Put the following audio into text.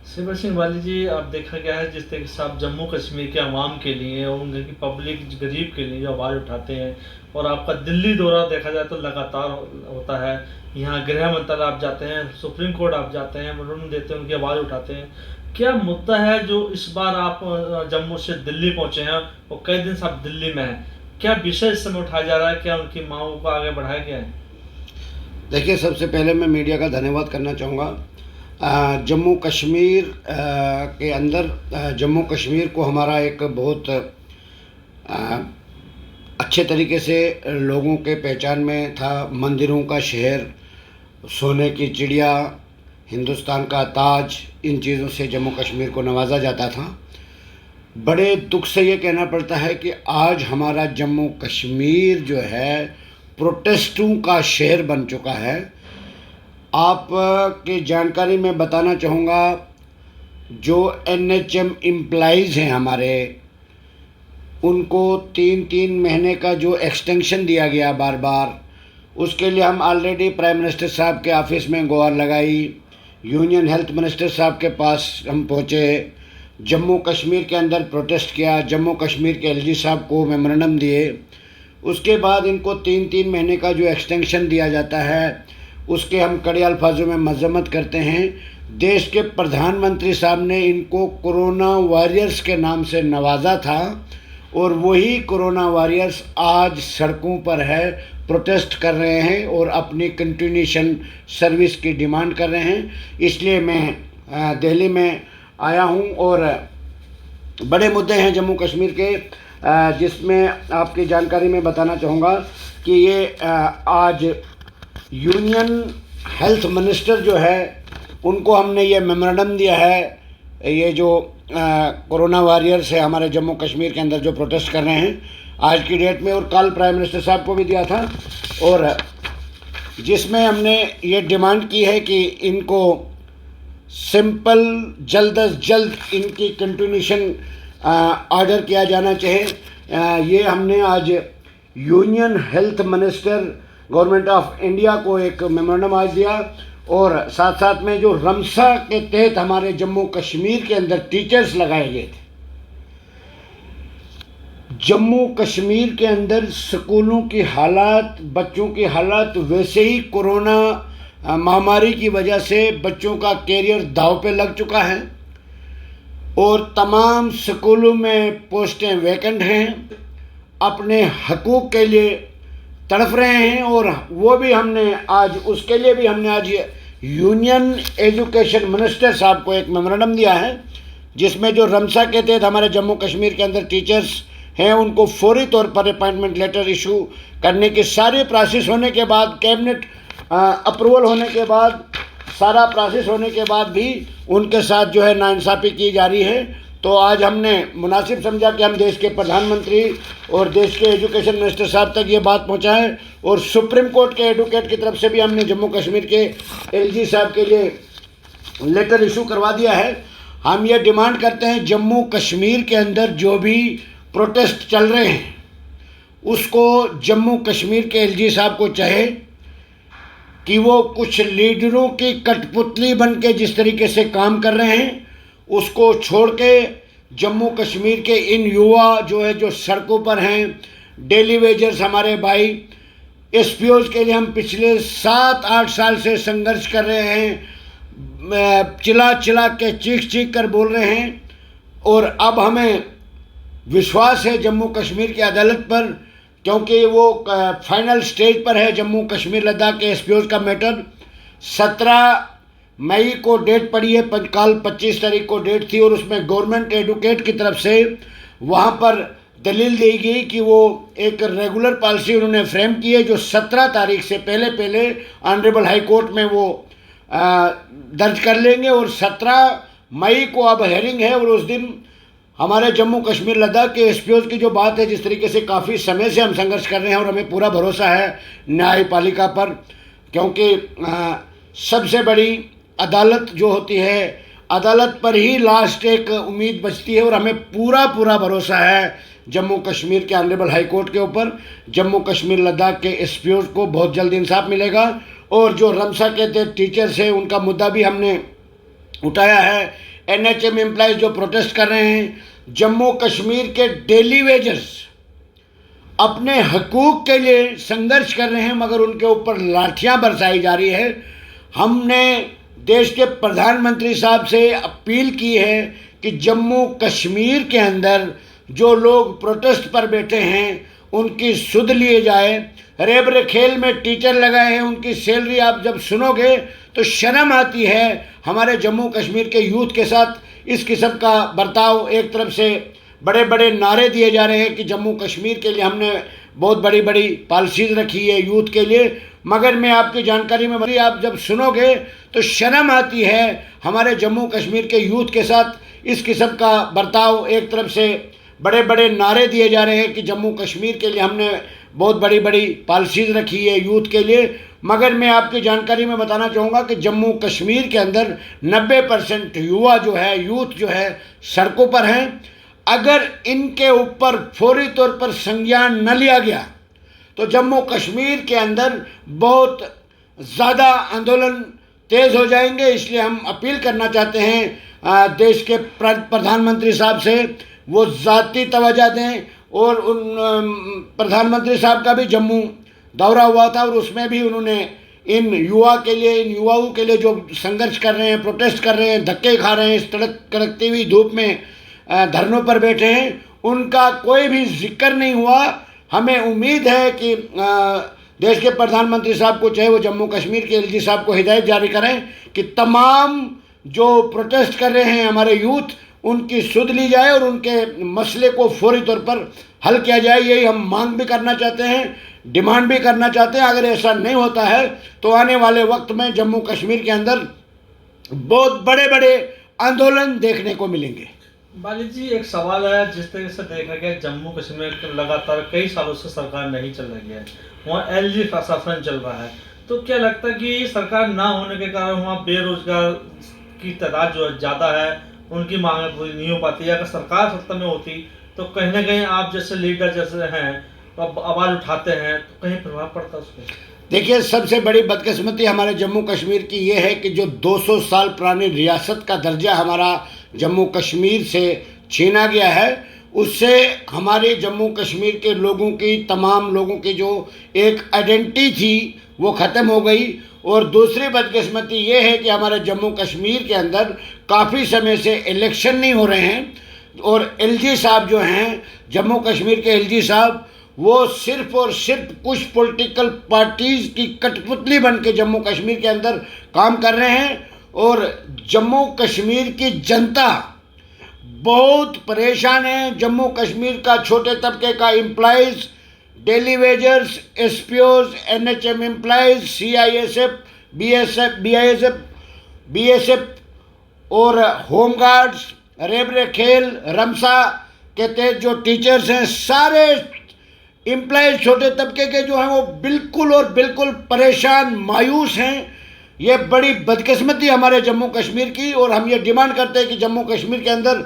शिवर सिंह वाली जी, अब देखा गया है जिस तरीके से आप जम्मू कश्मीर के अवाम के लिए और उनके की पब्लिक गरीब के लिए जो आवाज़ उठाते हैं, और आपका दिल्ली दौरा देखा जाए तो लगातार होता है। यहाँ गृह मंत्रालय आप जाते हैं, सुप्रीम कोर्ट आप जाते हैं, वरुण देते हैं, उनकी आवाज़ उठाते हैं। क्या मुद्दा है जो इस बार आप जम्मू से दिल्ली पहुँचे हैं और कई दिन से आप दिल्ली में हैं? क्या विषय इस समय उठाया जा रहा है? क्या उनकी मांगों को आगे बढ़ाया गया है? देखिए, सबसे पहले मैं मीडिया का धन्यवाद करना चाहूँगा। जम्मू कश्मीर के अंदर जम्मू कश्मीर को हमारा एक बहुत अच्छे तरीके से लोगों के पहचान में था। मंदिरों का शहर, सोने की चिड़िया, हिंदुस्तान का ताज, इन चीज़ों से जम्मू कश्मीर को नवाजा जाता था। बड़े दुख से ये कहना पड़ता है कि आज हमारा जम्मू कश्मीर जो है प्रोटेस्टों का शहर बन चुका है। आप की जानकारी में बताना चाहूँगा, जो NHM एम्प्लॉइज़ हैं हमारे, उनको 3-3 महीने का जो एक्सटेंशन दिया गया बार बार, उसके लिए हम ऑलरेडी प्राइम मिनिस्टर साहब के ऑफिस में गुहार लगाई, यूनियन हेल्थ मिनिस्टर साहब के पास हम पहुँचे, जम्मू कश्मीर के अंदर प्रोटेस्ट किया, जम्मू कश्मीर के LG साहब को मेमोरेंडम दिए। उसके बाद इनको 3-3 महीने का जो एक्सटेंशन दिया जाता है, उसके हम कड़े अल्फाजों में मजम्मत करते हैं। देश के प्रधानमंत्री साहब ने इनको कोरोना वॉरियर्स के नाम से नवाजा था, और वही कोरोना वॉरियर्स आज सड़कों पर है, प्रोटेस्ट कर रहे हैं और अपनी कंटिन्यूशन सर्विस की डिमांड कर रहे हैं। इसलिए मैं दिल्ली में आया हूं, और बड़े मुद्दे हैं जम्मू कश्मीर के, जिसमें आपकी जानकारी में बताना चाहूँगा कि ये आज यूनियन हेल्थ मिनिस्टर जो है, उनको हमने ये मेमोरेंडम दिया है। ये जो कोरोना वॉरियर्स है हमारे जम्मू कश्मीर के अंदर जो प्रोटेस्ट कर रहे हैं आज की डेट में, और कल प्राइम मिनिस्टर साहब को भी दिया था, और जिसमें हमने ये डिमांड की है कि इनको सिंपल जल्द अज जल्द इनकी कंटिन्यूशन ऑर्डर किया जाना चाहिए। ये हमने आज union health minister government of India को एक मेमोरेंडम आज दिया, और साथ साथ में जो रमसा के तहत हमारे जम्मू कश्मीर के अंदर टीचर्स लगाए गए थे, जम्मू कश्मीर के अंदर स्कूलों की हालात, बच्चों की हालात वैसे ही कोरोना महामारी की वजह से बच्चों का कैरियर दांव पे लग चुका है, और तमाम स्कूलों में पोस्टें वैकेंट हैं, अपने हकूक़ के लिए तड़फ रहे हैं। और वो भी हमने आज, उसके लिए भी हमने आज यूनियन एजुकेशन मिनिस्टर साहब को एक मेमोरेंडम दिया है, जिसमें जो रमसा के तहत हमारे जम्मू कश्मीर के अंदर टीचर्स हैं, उनको फौरी तौर पर अपॉइंटमेंट लेटर इशू करने की सारी प्रोसेस होने के बाद, कैबिनेट अप्रूवल होने के बाद, सारा प्रोसेस होने के बाद भी उनके साथ जो है नाइंसाफ़ी की जा रही है। तो आज हमने मुनासिब समझा कि हम देश के प्रधानमंत्री और देश के एजुकेशन मिनिस्टर साहब तक ये बात पहुंचाएं, और सुप्रीम कोर्ट के एडवोकेट की तरफ से भी हमने जम्मू कश्मीर के LG साहब के लिए लेटर इशू करवा दिया है। हम ये डिमांड करते हैं, जम्मू कश्मीर के अंदर जो भी प्रोटेस्ट चल रहे हैं, उसको जम्मू कश्मीर के LG साहब को चाहे कि वो कुछ लीडरों की कठपुतली बन के जिस तरीके से काम कर रहे हैं, उसको छोड़ के जम्मू कश्मीर के इन युवा जो है, जो सड़कों पर हैं, डेली वेजर्स हमारे भाई, SPOs के लिए हम पिछले 7-8 साल से संघर्ष कर रहे हैं, चिल्ला चिल्ला के चीख चीख कर बोल रहे हैं, और अब हमें विश्वास है जम्मू कश्मीर की अदालत पर, क्योंकि वो फाइनल स्टेज पर है जम्मू कश्मीर लद्दाख के SPOs का मैटर। 17 मई को डेट पड़ी है, कल 25 तारीख को डेट थी, और उसमें गवर्नमेंट एडवोकेट की तरफ से वहाँ पर दलील दी गई कि वो एक रेगुलर पॉलिसी उन्होंने फ्रेम की है, जो 17 तारीख से पहले ऑनरेबल हाई कोर्ट में वो दर्ज कर लेंगे, और 17 मई को अब हेयरिंग है। और उस दिन हमारे जम्मू कश्मीर लद्दाख के SPOs की जो बात है, जिस तरीके से काफ़ी समय से हम संघर्ष कर रहे हैं, और हमें पूरा भरोसा है न्यायपालिका पर, क्योंकि सबसे बड़ी अदालत जो होती है, अदालत पर ही लास्ट एक उम्मीद बचती है, और हमें पूरा भरोसा है जम्मू कश्मीर के ऑनरेबल हाई कोर्ट के ऊपर। जम्मू कश्मीर लद्दाख के SPOs को बहुत जल्द इंसाफ मिलेगा, और जो रमसा के टीचर्स हैं, उनका मुद्दा भी हमने उठाया है। एनएचएम एम्प्लॉयज़ जो प्रोटेस्ट कर रहे हैं, जम्मू कश्मीर के डेली वेजर्स अपने हकूक़ के लिए संघर्ष कर रहे हैं, मगर उनके ऊपर लाठियां बरसाई जा रही है। हमने देश के प्रधानमंत्री साहब से अपील की है कि जम्मू कश्मीर के अंदर जो लोग प्रोटेस्ट पर बैठे हैं उनकी सुध लिए जाए। रेबरेखेल में टीचर लगाए हैं, उनकी सैलरी आप जब सुनोगे तो शर्म आती है। हमारे जम्मू कश्मीर के यूथ के साथ इस किस्म का बर्ताव, एक तरफ से बड़े बड़े नारे दिए जा रहे हैं कि जम्मू कश्मीर के लिए हमने बहुत बड़ी बड़ी पॉलिसीज़ रखी है यूथ के लिए, मगर मैं आपकी जानकारी में आप जब सुनोगे तो शर्म आती है। हमारे जम्मू कश्मीर के यूथ के साथ इस किस्म का बर्ताव, एक तरफ से बड़े बड़े नारे दिए जा रहे हैं कि जम्मू कश्मीर के लिए हमने बहुत बड़ी बड़ी पॉलिसीज़ रखी है यूथ के लिए, मगर मैं आपकी जानकारी में बताना चाहूँगा कि जम्मू कश्मीर के अंदर 90% युवा जो है, यूथ जो है, सड़कों पर हैं। अगर इनके ऊपर फौरी तौर पर संज्ञान न लिया गया तो जम्मू कश्मीर के अंदर बहुत ज़्यादा आंदोलन तेज़ हो जाएंगे। इसलिए हम अपील करना चाहते हैं देश के प्रधानमंत्री साहब से, वो ज़ाती तवज्जो दें। और उन प्रधानमंत्री साहब का भी जम्मू दौरा हुआ था और उसमें भी उन्होंने इन युवाओं के लिए जो संघर्ष कर रहे हैं, प्रोटेस्ट कर रहे हैं, धक्के खा रहे हैं, इस कड़कती हुई धूप में धरनों पर बैठे हैं, उनका कोई भी जिक्र नहीं हुआ। हमें उम्मीद है कि देश के प्रधानमंत्री साहब को, चाहे वो जम्मू कश्मीर के एलजी साहब को हिदायत जारी करें कि तमाम जो प्रोटेस्ट कर रहे हैं हमारे यूथ, उनकी सुध ली जाए और उनके मसले को फौरी तौर पर हल किया जाए। यही हम मांग भी करना चाहते हैं, डिमांड भी करना चाहते हैं। अगर ऐसा नहीं होता है तो आने वाले वक्त में जम्मू कश्मीर के अंदर बहुत बड़े बड़े आंदोलन देखने को मिलेंगे। बाली जी, एक सवाल है, जिस तरह से देखा गया जम्मू कश्मीर में लगातार कई सालों से सरकार नहीं चल रही है, वहाँ एलजी शासन चल रहा है, तो क्या लगता है कि सरकार ना होने के कारण वहाँ बेरोजगार की तादाद जो है ज़्यादा है, उनकी मांग पूरी नहीं हो पाती है? अगर सरकार सत्ता में होती तो कहीं ना कहीं आप जैसे लीडर जैसे हैं तो अब आवाज़ उठाते हैं तो कहीं प्रभाव पड़ता है उस पर? देखिए, सबसे बड़ी बदकिस्मती हमारे जम्मू कश्मीर की ये है कि जो 200 साल पुरानी रियासत का दर्जा हमारा जम्मू कश्मीर से छीना गया है, उससे हमारे जम्मू कश्मीर के लोगों की, तमाम लोगों की जो एक आइडेंटिटी थी वो ख़त्म हो गई। और दूसरी बदकिस्मती ये है कि हमारे जम्मू कश्मीर के अंदर काफ़ी समय से इलेक्शन नहीं हो रहे हैं और एलजी साहब जो हैं, जम्मू कश्मीर के एलजी साहब, वो सिर्फ़ और सिर्फ कुछ पॉलिटिकल पार्टीज़ की कठपुतली बन के जम्मू कश्मीर के अंदर काम कर रहे हैं। और जम्मू कश्मीर की जनता बहुत परेशान है। जम्मू कश्मीर का छोटे तबके का employees, daily wagers, SPOs, NHM employees, CISF, BSF और होमगार्ड्स, रेबरेखेल, रमसा के तहत जो टीचर्स हैं, सारे एम्प्लॉयज़ छोटे तबके के जो हैं वो बिल्कुल और बिल्कुल परेशान, मायूस हैं। ये बड़ी बदकिस्मती हमारे जम्मू कश्मीर की, और हम ये डिमांड करते हैं कि जम्मू कश्मीर के अंदर